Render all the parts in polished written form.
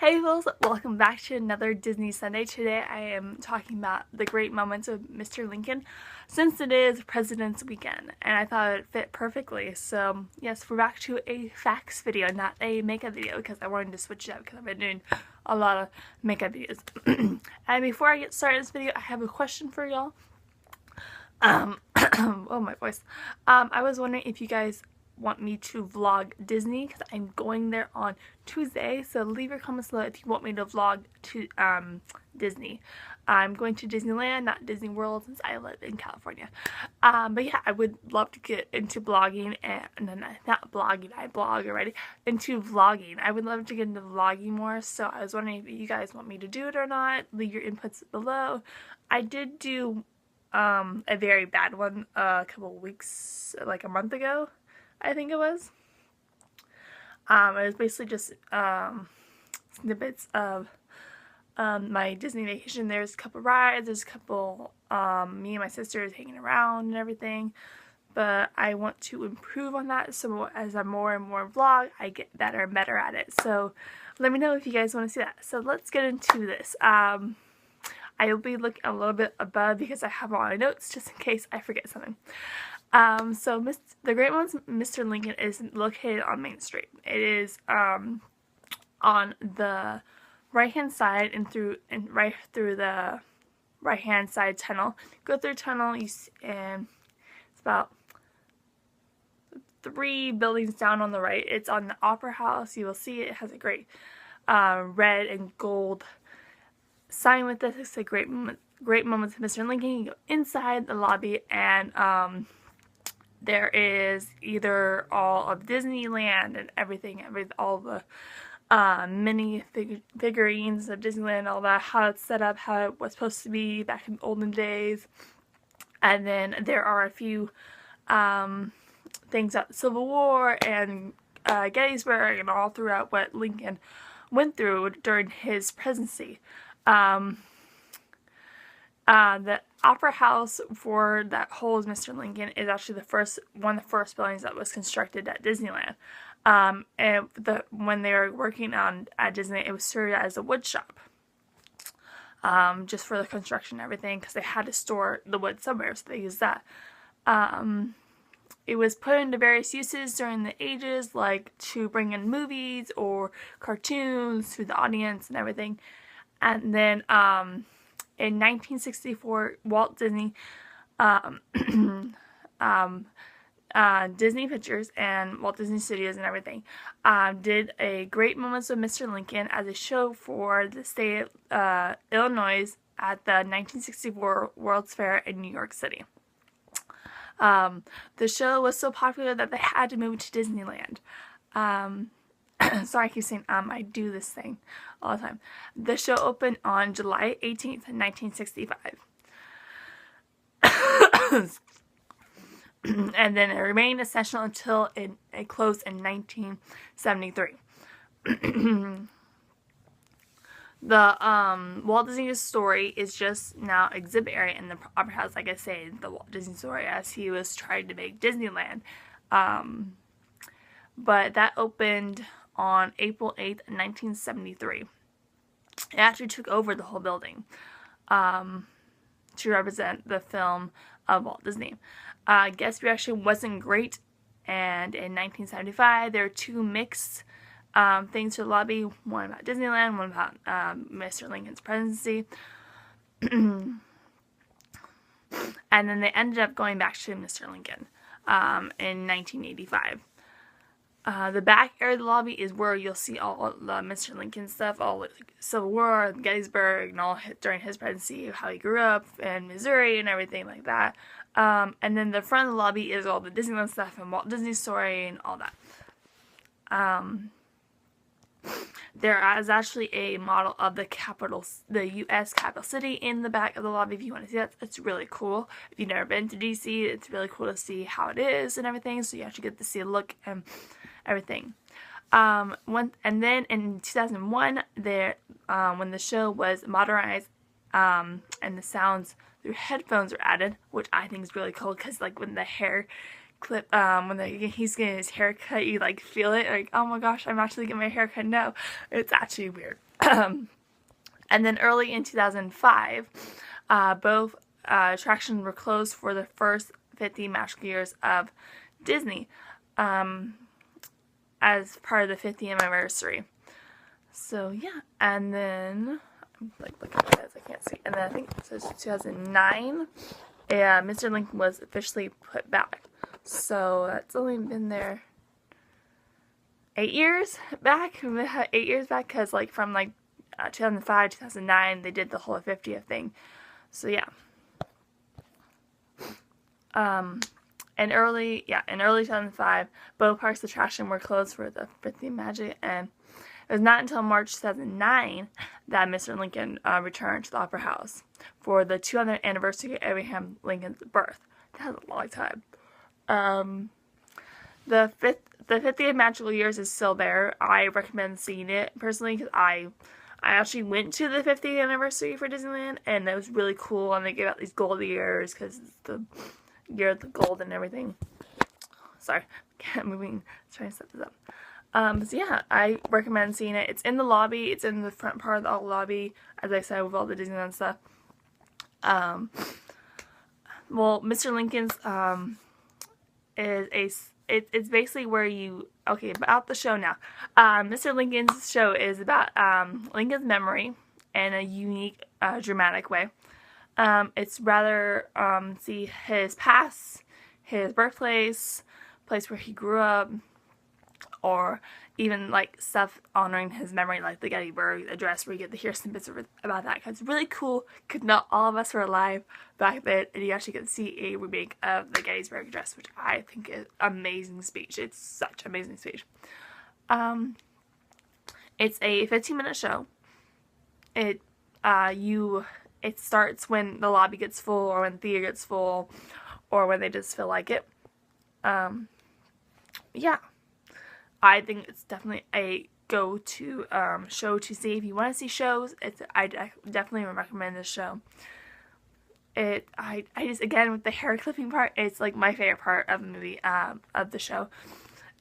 Hey folks, welcome back to another Disney Sunday. Today I am talking about the great moments of Mr. Lincoln since it is President's Weekend and I thought it fit perfectly. So yes, we're back to a facts video, not a makeup video, because I wanted to switch it up because I've been doing a lot of makeup videos. And before I get started in this video, I have a question for y'all. Oh my voice. I was wondering if you guys want me to vlog Disney because I'm going there on Tuesday, so leave your comments below if you want me to vlog to Disney. I'm going to Disneyland, not Disney World, since I live in California. But yeah, I would love to get into blogging and not blogging, I blog already, into vlogging. I would love to get into vlogging more, so I was wondering if you guys want me to do it or not. Leave your inputs below. I did do a very bad one a couple weeks, like a month ago, I think it was. It was basically just snippets of my Disney vacation. There's a couple rides, there's a couple me and my sisters hanging around and everything, but I want to improve on that, so as I more and more vlog, I get better and better at it. So let me know if you guys want to see that. So let's get into this. I will be looking a little bit above because I have all my notes just in case I forget something. So the Great Moments of Mr. Lincoln is located on Main Street. It is on the right hand side and right through the right hand side tunnel. Go through tunnel, and it's about 3 buildings down on the right. It's on the Opera House. You will see it has a great red and gold sign with this. It's a Great Moments of Mr. Lincoln. You go inside the lobby, and there is either all of Disneyland and everything, all the mini figurines of Disneyland, all that, how it's set up, how it was supposed to be back in olden days. And then there are a few things about the Civil War and Gettysburg and all throughout what Lincoln went through during his presidency. The Opera House for that holds Mr. Lincoln is actually one of the first buildings that was constructed at Disneyland. And when they were working at Disney, it was served as a wood shop, just for the construction and everything, because they had to store the wood somewhere, so they used that. It was put into various uses during the ages, like to bring in movies or cartoons to the audience and everything. And then in 1964, Walt Disney, Disney Pictures and Walt Disney Studios and everything, did a Great Moments of Mr. Lincoln as a show for the state of Illinois at the 1964 World's Fair in New York City. The show was so popular that they had to move to Disneyland. Sorry, I keep saying I do this thing all the time. The show opened on July 18th, 1965. And then it remained essential until it closed in 1973. The Walt Disney Story is just now exhibit area in the Opera House, like I say, the Walt Disney Story, as he was trying to make Disneyland. But that opened on April 8th, 1973. It actually took over the whole building to represent the film of Walt Disney. Guest reaction wasn't great, and in 1975 there were 2 mixed things to the lobby, one about Disneyland, one about Mr. Lincoln's presidency. And then they ended up going back to Mr. Lincoln in 1985. The back area of the lobby is where you'll see all the Mr. Lincoln stuff, all the Civil War, Gettysburg, and all during his presidency, how he grew up in Missouri and everything like that. And then the front of the lobby is all the Disneyland stuff and Walt Disney Story and all that. There is actually a model of the U.S. capital city in the back of the lobby if you want to see that. It's really cool. If you've never been to D.C., it's really cool to see how it is and everything, so you actually get to see a look and everything. And then in 2001, when the show was modernized and the sounds through headphones were added, which I think is really cool, because like when the hair clip, when he's getting his hair cut, you like feel it, like, oh my gosh, I'm actually getting my hair cut. No, it's actually weird. And then early in 2005, both attractions were closed for the first 50 magical years of Disney, as part of the 50th anniversary. So yeah, and then I'm like looking at it, I can't see. And then I think it says 2009, Mr. Lincoln was officially put back. So that's only been there 8 years back. 8 years back, because like from like 2005, 2009, they did the whole 50th thing. So yeah. In early 2005, both parks attraction were closed for the 50th Magic, and it was not until March 2009 that Mr. Lincoln returned to the Opera House for the 200th anniversary of Abraham Lincoln's birth. That was a long time. The 50th Magical Years is still there. I recommend seeing it personally, because I actually went to the 50th anniversary for Disneyland, and it was really cool, and they gave out these gold years because it's the year of the gold and everything. Sorry, trying to set this up. So yeah, I recommend seeing it. It's in the lobby. It's in the front part of the lobby, as I said, with all the Disneyland stuff. Well, Mr. Lincoln's it's basically where you, okay, about the show now. Mr. Lincoln's show is about Lincoln's memory in a unique, dramatic way. It's rather see his past, his birthplace, place where he grew up, or even like stuff honoring his memory, like the Gettysburg Address, where you get to hear snippets about that. Because it's really cool, because not all of us were alive back then, and you actually get to see a remake of the Gettysburg Address, which I think is amazing speech. It's such an amazing speech. It's a 15-minute show. It starts when the lobby gets full, or when the theater gets full, or when they just feel like it. Yeah. I think it's definitely a go-to show to see if you want to see shows. I definitely recommend this show. I just, again, with the hair clipping part, it's like my favorite part of the movie, of the show.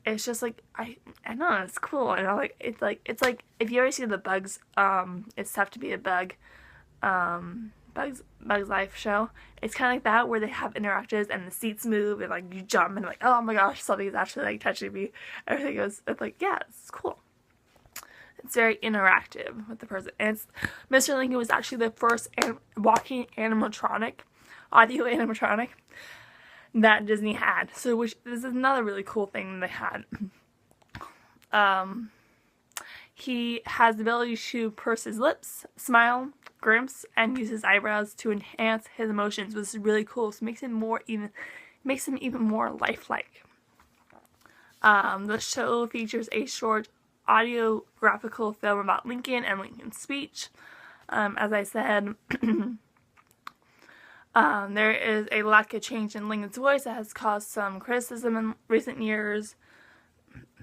It's just like, I don't know, it's cool, and it's like if you ever see the Bugs, It's Tough to Be a Bug, Bugs Life show. It's kind of like that, where they have interactives and the seats move and like you jump and like, oh my gosh, something's actually like touching me. Everything goes, it's like, yeah, it's cool. It's very interactive with the person. And Mr. Lincoln was actually the first walking animatronic, audio animatronic that Disney had. So this is another really cool thing they had. He has the ability to purse his lips, smile, grimace, and use his eyebrows to enhance his emotions, which is really cool. So it makes him even more lifelike. The show features a short audiographical film about Lincoln and Lincoln's speech. As I said, there is a lack of change in Lincoln's voice that has caused some criticism in recent years,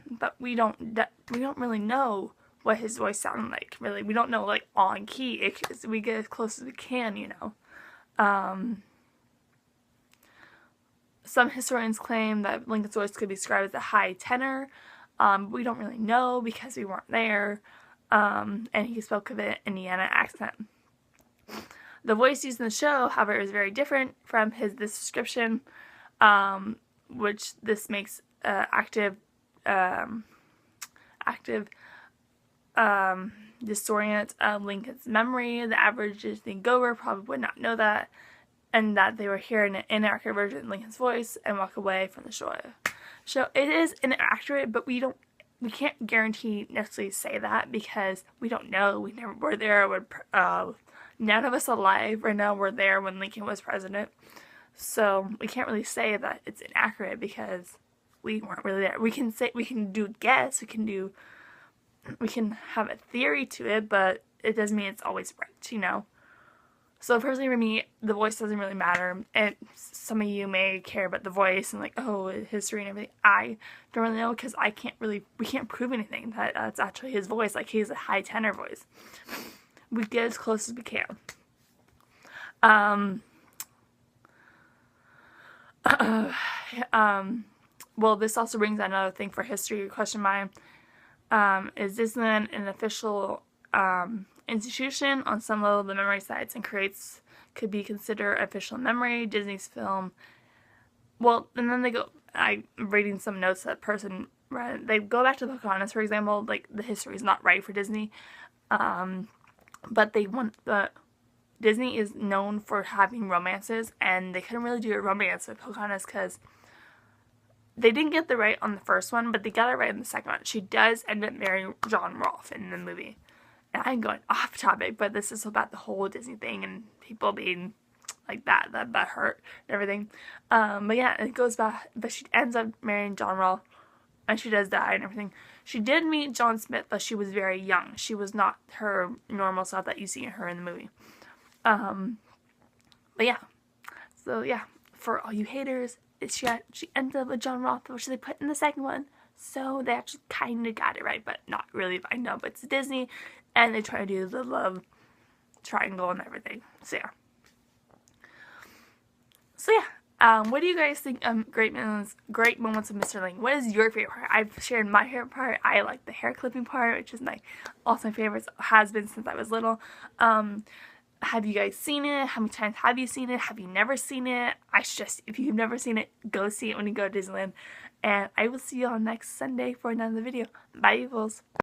but we don't really know what his voice sounded like. Really, we don't know, like, on key. We get as close as we can, you know. Some historians claim that Lincoln's voice could be described as a high tenor. We don't really know because we weren't there, and he spoke with an Indiana accent. The voice used in the show, however, is very different from this description, which this makes active disorient Lincoln's memory. The average Disney goer probably would not know that, and that they were hearing an inaccurate version of Lincoln's voice and walk away from the show. It is inaccurate, but we can't guarantee necessarily say that, because we don't know. We never were there. None of us alive right now were there when Lincoln was president, so we can't really say that it's inaccurate because we weren't really there. We can guess, we can have a theory to it, but it doesn't mean it's always right, you know. So personally for me, the voice doesn't really matter, and some of you may care about the voice and like, oh, history and everything. I don't really know, because we can't prove anything that it's actually his voice. Like, he's a high tenor voice. We get as close as we can. Well, this also brings another thing for history question mine. Is Disneyland an official institution on some level the memory sites and creates could be considered official memory. Disney's film. Well, and then I'm reading some notes that person read. They go back to Pocahontas, for example. Like, the history is not right for Disney. But Disney is known for having romances, and they couldn't really do a romance with Pocahontas because they didn't get the right on the first one, but they got it right in the second one. She does end up marrying John Rolfe in the movie. And I'm going off topic, but this is about the whole Disney thing and people being like that hurt and everything. But yeah, it goes back, but she ends up marrying John Rolfe, and she does die and everything. She did meet John Smith, but she was very young. She was not her normal self that you see her in the movie. But yeah, so yeah, for all you haters, she ends up with John Rolfe, which they put in the second one. So they actually kind of got it right, but not really. I know, but it's Disney, and they try to do the love triangle and everything. So yeah. What do you guys think of Great Moments of Mr. Ling? What is your favorite part? I've shared my favorite part. I like the hair clipping part, which is also my favorite. Has been since I was little. Have you guys seen it? How many times have you seen it? Have you never seen it? I suggest if you've never seen it, go see it when you go to Disneyland. And I will see you all next Sunday for another video. Bye, you fools.